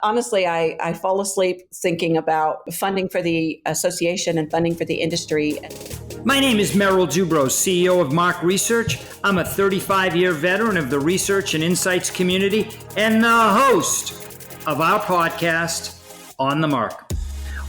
honestly, I fall asleep thinking about funding for the association and funding for the industry. My name is Merrill Dubrow, CEO of Mark Research. I'm a 35-year veteran of the research and insights community and the host of our podcast, On the Mark.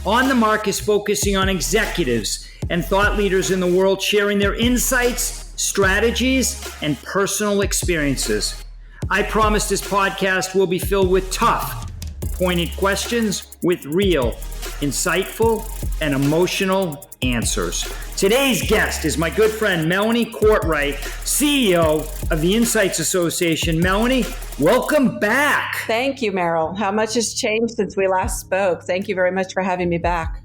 On the Mark is focusing on executives and thought leaders in the world sharing their insights, strategies, and personal experiences. I promise this podcast will be filled with tough, pointed questions with real, insightful, and emotional answers. Today's guest is my good friend, Melanie Courtright, CEO of the Insights Association. Melanie, welcome back. Thank you, Merrill. How much has changed since we last spoke? Thank you very much for having me back.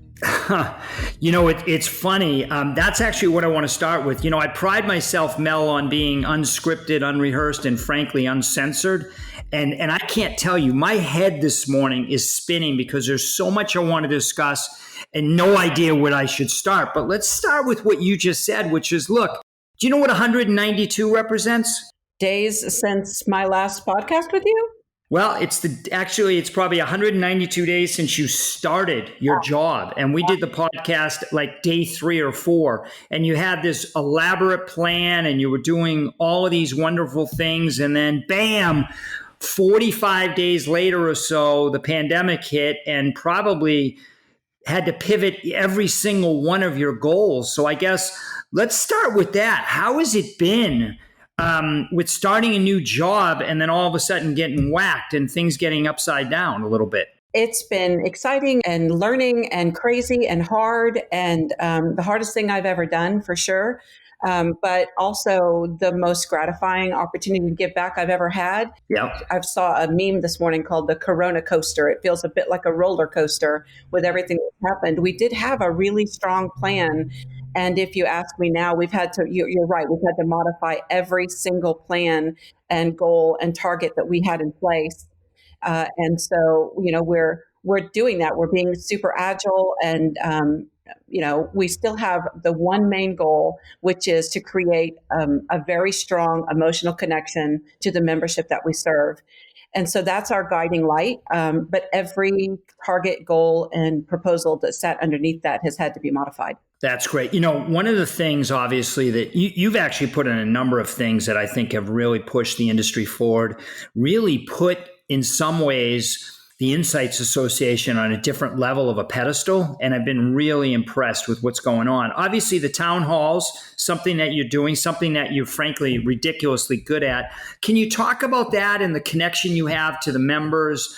It's funny. That's actually what I want to start with. I pride myself, Mel, on being unscripted, unrehearsed, and frankly, uncensored. And I can't tell you, my head this morning is spinning because there's so much I want to discuss and no idea where I should start. But let's start with what you just said, which is, look, do you know what 192 represents? Days since my last podcast with you? Well, it's probably 192 days since you started your job. And we did the podcast like day 3 or 4. And you had this elaborate plan and you were doing all of these wonderful things. And then bam, 45 days later or so, the pandemic hit and probably had to pivot every single one of your goals. So I guess let's start with that. How has it been with starting a new job and then all of a sudden getting whacked and things getting upside down a little bit? It's been exciting and learning and crazy and hard and the hardest thing I've ever done for sure. But also the most gratifying opportunity to give back I've ever had. Yep. I saw a meme this morning called the Corona coaster. It feels a bit like a roller coaster with everything that's happened. We did have a really strong plan. And if you ask me now, you're right, we've had to modify every single plan and goal and target that we had in place. And so, we're doing that. We're being super agile and, we still have the one main goal, which is to create a very strong emotional connection to the membership that we serve. And so that's our guiding light. But every target, goal, and proposal that sat underneath that has had to be modified. That's great. One of the things, obviously, that you've actually put in a number of things that I think have really pushed the industry forward, really put, in some ways, the Insights Association on a different level of a pedestal. And I've been really impressed with what's going on. Obviously, the town halls, something that you're doing, something that you're frankly ridiculously good at. Can you talk about that and the connection you have to the members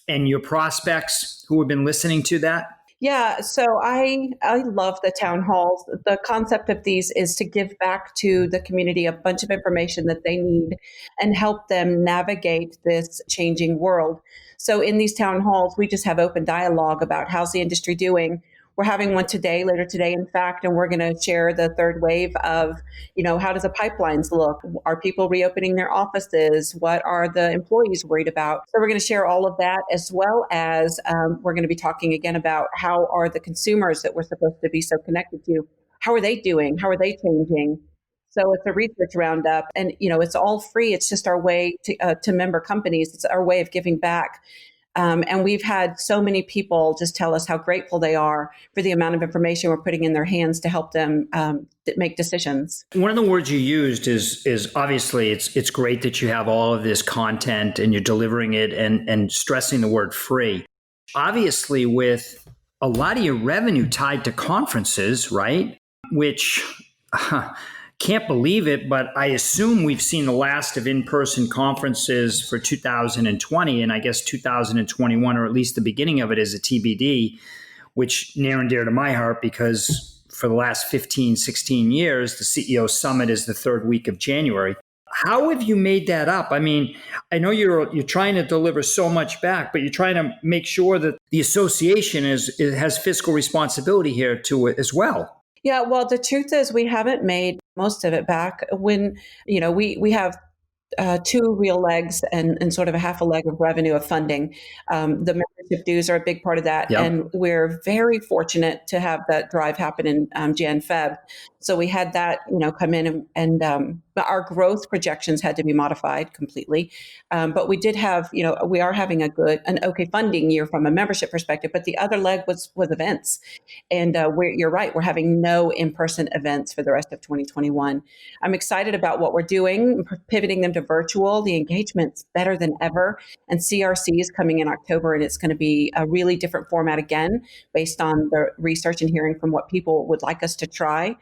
and your prospects who have been listening to that? Yeah, so I love the town halls. The concept of these is to give back to the community a bunch of information that they need and help them navigate this changing world. So in these town halls, we just have open dialogue about how's the industry doing. We're having one later today, in fact, and we're going to share the third wave of, how does the pipelines look? Are people reopening their offices? What are the employees worried about? So we're going to share all of that, as well as we're going to be talking again about how are the consumers that we're supposed to be so connected to, how are they doing? How are they changing? So it's a research roundup, and it's all free. It's just our way to member companies. It's our way of giving back. And we've had so many people just tell us how grateful they are for the amount of information we're putting in their hands to help them make decisions. One of the words you used is obviously it's great that you have all of this content and you're delivering it and stressing the word free. Obviously, with a lot of your revenue tied to conferences, right? Which can't believe it, but I assume we've seen the last of in-person conferences for 2020, and I guess 2021, or at least the beginning of it, is a TBD, which near and dear to my heart because for the last 15, 16 years, the CEO Summit is the third week of January. How have you made that up? I mean, I know you're trying to deliver so much back, but you're trying to make sure that the association has fiscal responsibility here to it as well. Yeah, well, the truth is we haven't made most of it back. When, we have 2 real legs and sort of a half a leg of revenue of funding. The membership dues are a big part of that. Yep. And we're very fortunate to have that drive happen in Jan Feb. So we had that, come in but our growth projections had to be modified completely. But we did have, we are having an okay funding year from a membership perspective, but the other leg was events. And you're right, we're having no in-person events for the rest of 2021. I'm excited about what we're doing, pivoting them to virtual. The engagement's better than ever. And CRC is coming in October, and it's going to be a really different format again, based on the research and hearing from what people would like us to try.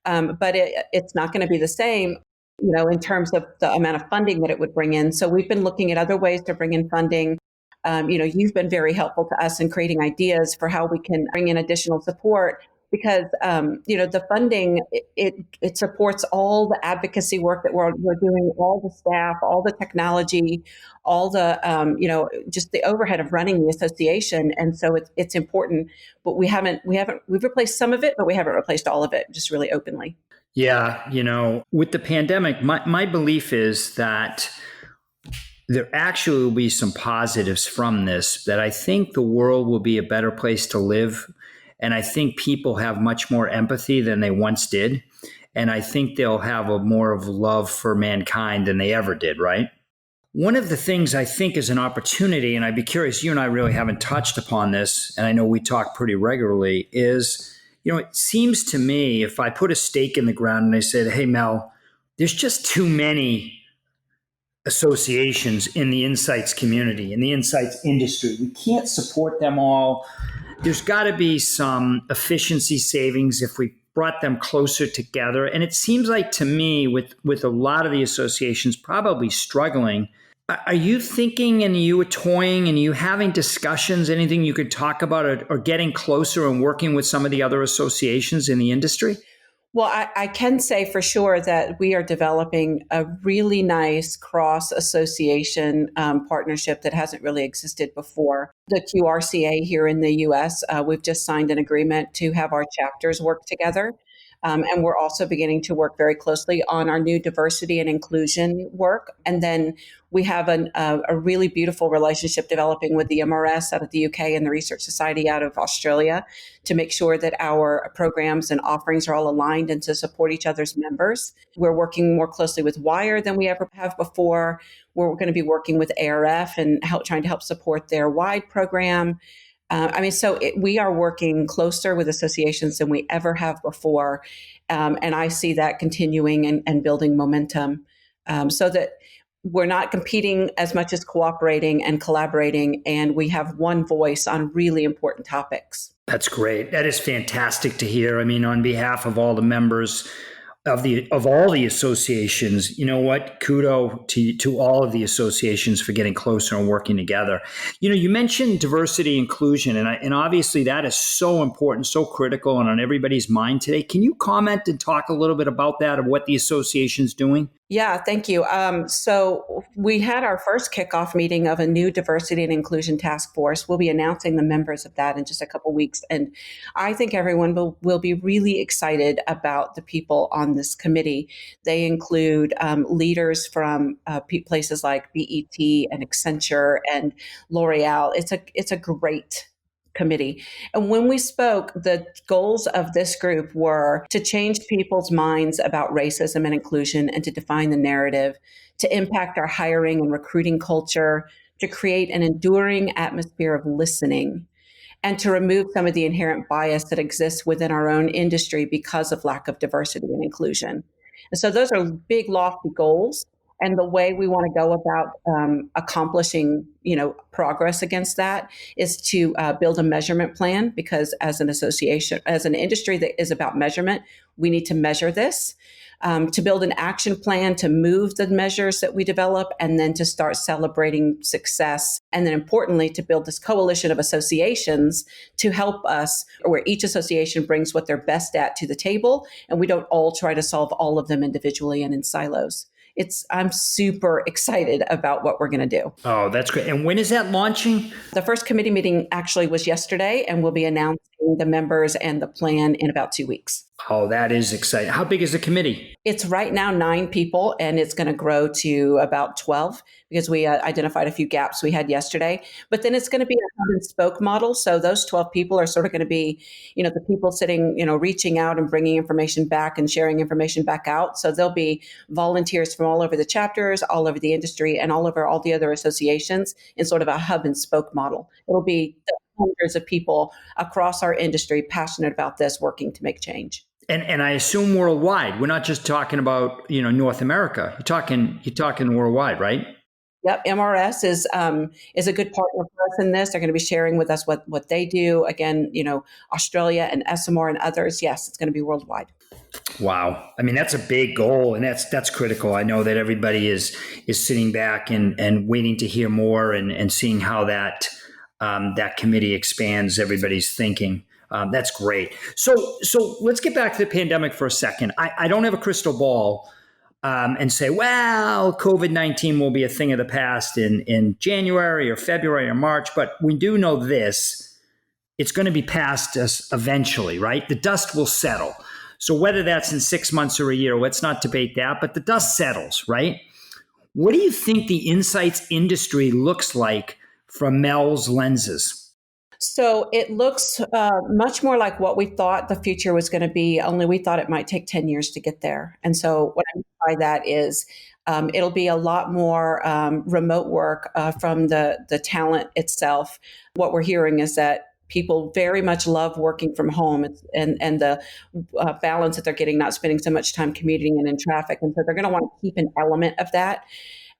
But it's not going to be the same, in terms of the amount of funding that it would bring in. So we've been looking at other ways to bring in funding. You've been very helpful to us in creating ideas for how we can bring in additional support, because the funding, it supports all the advocacy work that we're doing, all the staff, all the technology, all the just the overhead of running the association. And so it's important, but we've replaced some of it, but we haven't replaced all of it, just really openly. Yeah, with the pandemic, my belief is that there actually will be some positives from this, that I think the world will be a better place to live. And I think people have much more empathy than they once did. And I think they'll have more of love for mankind than they ever did, right? One of the things I think is an opportunity, and I'd be curious, you and I really haven't touched upon this, and I know we talk pretty regularly, is, it seems to me, if I put a stake in the ground and I said, hey, Mel, there's just too many associations in the insights community, in the insights industry. We can't support them all. There's got to be some efficiency savings if we brought them closer together. And it seems like to me, with a lot of the associations probably struggling, are you thinking and you toying and you having discussions, anything you could talk about, or getting closer and working with some of the other associations in the industry? Well, I can say for sure that we are developing a really nice cross-association partnership that hasn't really existed before. The QRCA here in the U.S., we've just signed an agreement to have our chapters work together. And we're also beginning to work very closely on our new diversity and inclusion work. And then we have a really beautiful relationship developing with the MRS out of the UK and the Research Society out of Australia to make sure that our programs and offerings are all aligned and to support each other's members. We're working more closely with WIRE than we ever have before. We're going to be working with ARF and trying to help support their WIDE program. We are working closer with associations than we ever have before. And I see that continuing and building momentum so that we're not competing as much as cooperating and collaborating. And we have one voice on really important topics. That's great. That is fantastic to hear. I mean, on behalf of all the members of all the associations, you know what? Kudos to all of the associations for getting closer and working together. You mentioned diversity inclusion, and obviously that is so important, so critical, and on everybody's mind today. Can you comment and talk a little bit about that, of what the association's doing? Yeah, thank you. So we had our first kickoff meeting of a new diversity and inclusion task force. We'll be announcing the members of that in just a couple of weeks. And I think everyone will be really excited about the people on this committee. They include leaders from places like BET and Accenture and L'Oreal. It's a great committee. And when we spoke, the goals of this group were to change people's minds about racism and inclusion and to define the narrative, to impact our hiring and recruiting culture, to create an enduring atmosphere of listening, and to remove some of the inherent bias that exists within our own industry because of lack of diversity and inclusion. And so those are big, lofty goals. And the way we want to go about accomplishing, progress against that is to build a measurement plan, because as an association, as an industry that is about measurement, we need to measure this, to build an action plan to move the measures that we develop, and then to start celebrating success. And then importantly, to build this coalition of associations to help us, where each association brings what they're best at to the table, and we don't all try to solve all of them individually and in silos. I'm super excited about what we're going to do. Oh, that's great. And when is that launching? The first committee meeting actually was yesterday, and we'll be announcing launching the members and the plan in about 2 weeks. Oh, that is exciting. How big is the committee? It's right now 9 people, and it's going to grow to about 12 because we identified a few gaps we had yesterday. But then it's going to be a hub and spoke model. So those 12 people are sort of going to be, the people sitting, reaching out and bringing information back and sharing information back out. So there'll be volunteers from all over the chapters, all over the industry, and all over all the other associations in sort of a hub and spoke model. It'll be hundreds of people across our industry passionate about this, working to make change. And I assume worldwide. We're not just talking about North America. You're talking worldwide, right? Yep, MRS is a good partner for us in this. They're going to be sharing with us what they do. Again, Australia and SMR and others. Yes, it's going to be worldwide. Wow, I mean that's a big goal, and that's critical. I know that everybody is sitting back and waiting to hear more and seeing how that committee expands everybody's thinking. That's great. So let's get back to the pandemic for a second. I don't have a crystal ball and say, well, COVID-19 will be a thing of the past in January or February or March, but we do know this. It's going to be past us eventually, right? The dust will settle. So whether that's in 6 months or a year, let's not debate that, but the dust settles, right? What do you think the insights industry looks like from Mel's lenses? So it looks much more like what we thought the future was going to be, only we thought it might take 10 years to get there. And so what I mean by that is it'll be a lot more remote work from the talent itself. What we're hearing is that people very much love working from home and the balance that they're getting, not spending so much time commuting and in traffic. And so they're going to want to keep an element of that.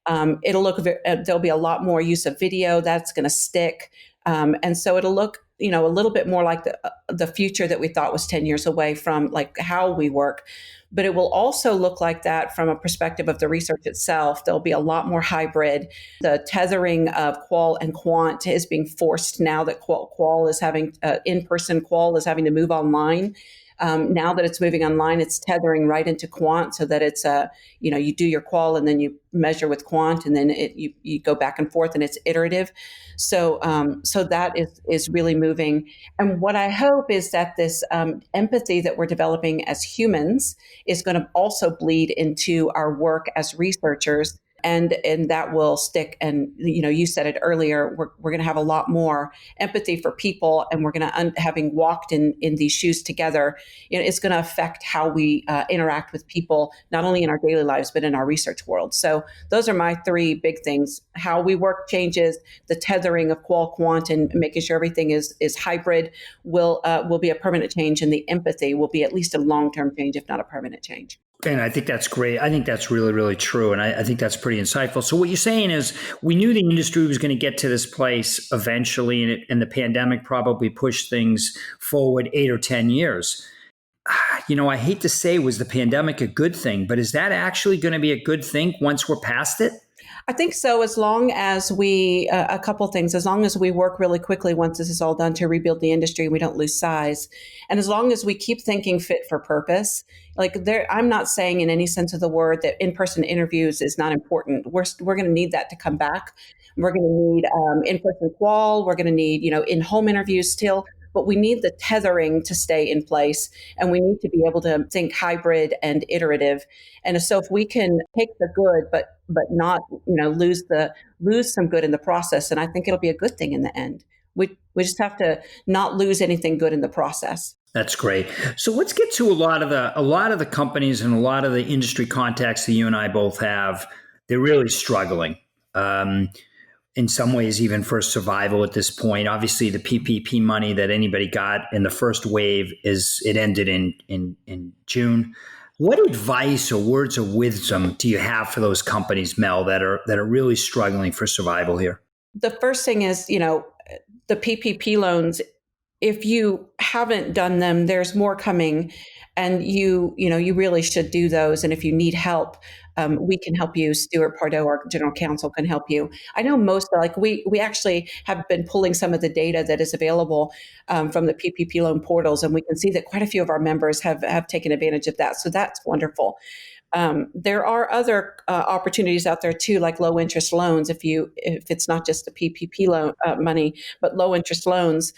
There'll be a lot more use of video that's going to stick. And so it'll look, a little bit more like the future that we thought was 10 years away from like how we work. But it will also look like that from a perspective of the research itself. There'll be a lot more hybrid. The tethering of qual and quant is being forced now that qual is having in-person qual is having to move online. Now that it's moving online, it's tethering right into quant so that it's you do your qual and then you measure with quant and then you go back and forth and it's iterative. So that is really moving. And what I hope is that this empathy that we're developing as humans is going to also bleed into our work as researchers. And that will stick. And, you said it earlier, we're going to have a lot more empathy for people. And we're going to, having walked in these shoes together, it's going to affect how we interact with people, not only in our daily lives, but in our research world. So those are my 3 big things. How we work changes, the tethering of qual quant and making sure everything is hybrid will be a permanent change. And the empathy will be at least a long-term change, if not a permanent change. And I think that's great. I think that's really, really true. And I think that's pretty insightful. So what you're saying is we knew the industry was going to get to this place eventually, and the pandemic probably pushed things forward 8 or 10 years. I hate to say, was the pandemic a good thing, but is that actually going to be a good thing once we're past it? I think so, as long as a couple things, as long as we work really quickly once this is all done to rebuild the industry, we don't lose size. And as long as we keep thinking fit for purpose, I'm not saying in any sense of the word that in-person interviews is not important. We're going to need that to come back. We're going to need in-person qual. We're going to need, in-home interviews still. But we need the tethering to stay in place, and we need to be able to think hybrid and iterative. And so if we can take the good, but not lose some good in the process, and I think it'll be a good thing in the end. We just have to not lose anything good in the process. That's great. So let's get to a lot of the companies and a lot of the industry contacts that you and I both have. They're really struggling. In some ways, even for survival at this point. Obviously, the PPP money that anybody got in the first wave it ended in June. What advice or words of wisdom do you have for those companies, Mel, that are really struggling for survival here? The first thing is, the PPP loans. If you haven't done them, there's more coming, and you really should do those. And if you need help, we can help you. Stuart Pardo, our general counsel, can help you. I know we actually have been pulling some of the data that is available from the PPP loan portals, and we can see that quite a few of our members have taken advantage of that. So that's wonderful. There are other opportunities out there too, like low interest loans. If it's not just the PPP loan money, but low interest loans.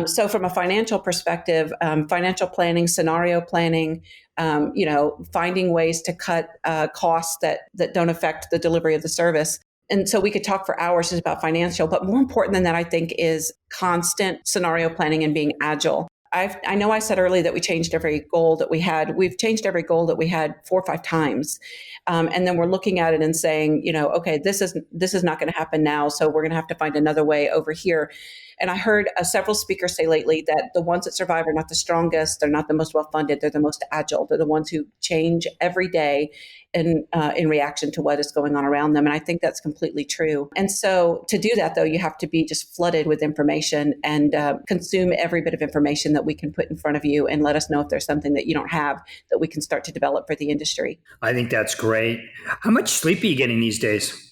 So from a financial perspective, financial planning, scenario planning, finding ways to cut costs that don't affect the delivery of the service. And so we could talk for hours just about financial, but more important than that, I think, is constant scenario planning and being agile. I know I said earlier that we changed every goal that we had. We've changed every goal that we had 4 or 5 times. And then we're looking at it and saying, okay, this is not going to happen now. So we're going to have to find another way over here. And I heard several speakers say lately that the ones that survive are not the strongest. They're not the most well-funded. They're the most agile. They're the ones who change every day in reaction to what is going on around them. And I think that's completely true. And so to do that, though, you have to be just flooded with information and consume every bit of information that we can put in front of you and let us know if there's something that you don't have that we can start to develop for the industry. I think that's great. How much sleep are you getting these days?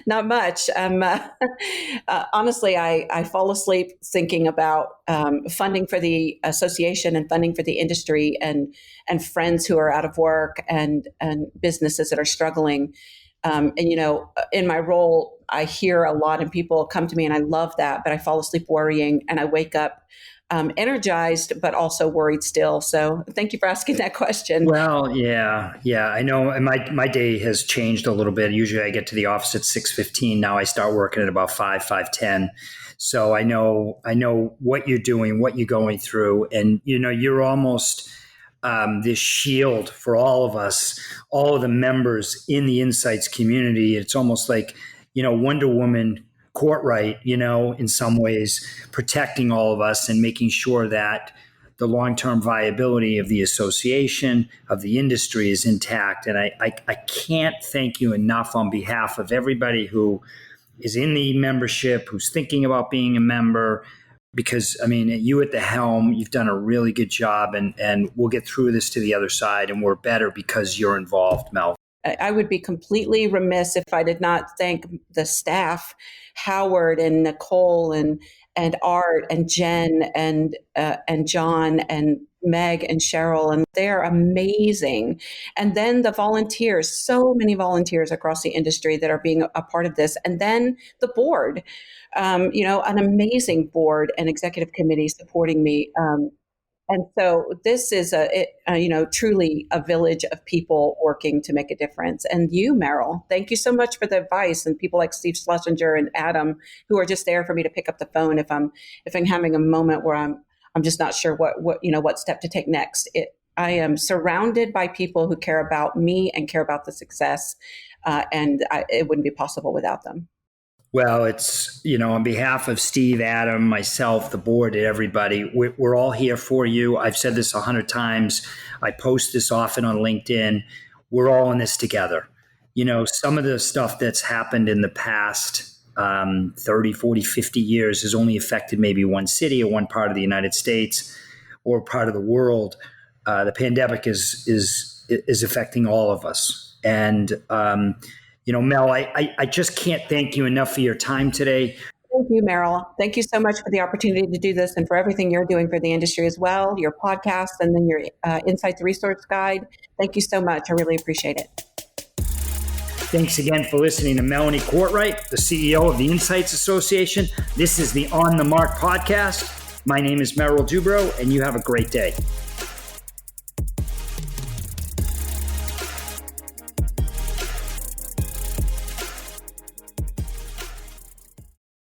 Not much. Honestly, I fall asleep thinking about funding for the association and funding for the industry and friends who are out of work and businesses that are struggling. In my role, I hear a lot and people come to me and I love that, but I fall asleep worrying and I wake up energized, but also worried still. So thank you for asking that question. Well, yeah, I know. And my day has changed a little bit. Usually I get to the office at 6:15. Now I start working at about 5:10. So I know what you're doing, what you're going through. And, you're almost this shield for all of us, all of the members in the Insights community. It's almost like, Wonder Woman Courtright, in some ways, protecting all of us and making sure that the long-term viability of the association, of the industry is intact. And I can't thank you enough on behalf of everybody who is in the membership, who's thinking about being a member, because, you at the helm, you've done a really good job, and we'll get through this to the other side, and we're better because you're involved, Mel. I would be completely remiss if I did not thank the staff, Howard and Nicole and Art and Jen and John and Meg and Cheryl, and they're amazing. And then the volunteers, so many volunteers across the industry that are being a part of this. And then the board, an amazing board and executive committee supporting me. And so this is truly a village of people working to make a difference. And you, Meryl, thank you so much for the advice, and people like Steve Schlesinger and Adam, who are just there for me to pick up the phone if I'm having a moment where I'm just not sure what step to take next. I am surrounded by people who care about me and care about the success, and it wouldn't be possible without them. Well, it's, on behalf of Steve, Adam, myself, the board, and everybody, we're all here for you. I've said this 100 times. I post this often on LinkedIn. We're all in this together. Some of the stuff that's happened in the past 30, 40, 50 years has only affected maybe one city or one part of the United States or part of the world. The pandemic is affecting all of us. And, Mel, I just can't thank you enough for your time today. Thank you, Meryl. Thank you so much for the opportunity to do this and for everything you're doing for the industry as well, your podcast and then your Insights Resource Guide. Thank you so much. I really appreciate it. Thanks again for listening to Melanie Courtright, the CEO of the Insights Association. This is the On the Mark podcast. My name is Meryl Dubrow, and you have a great day.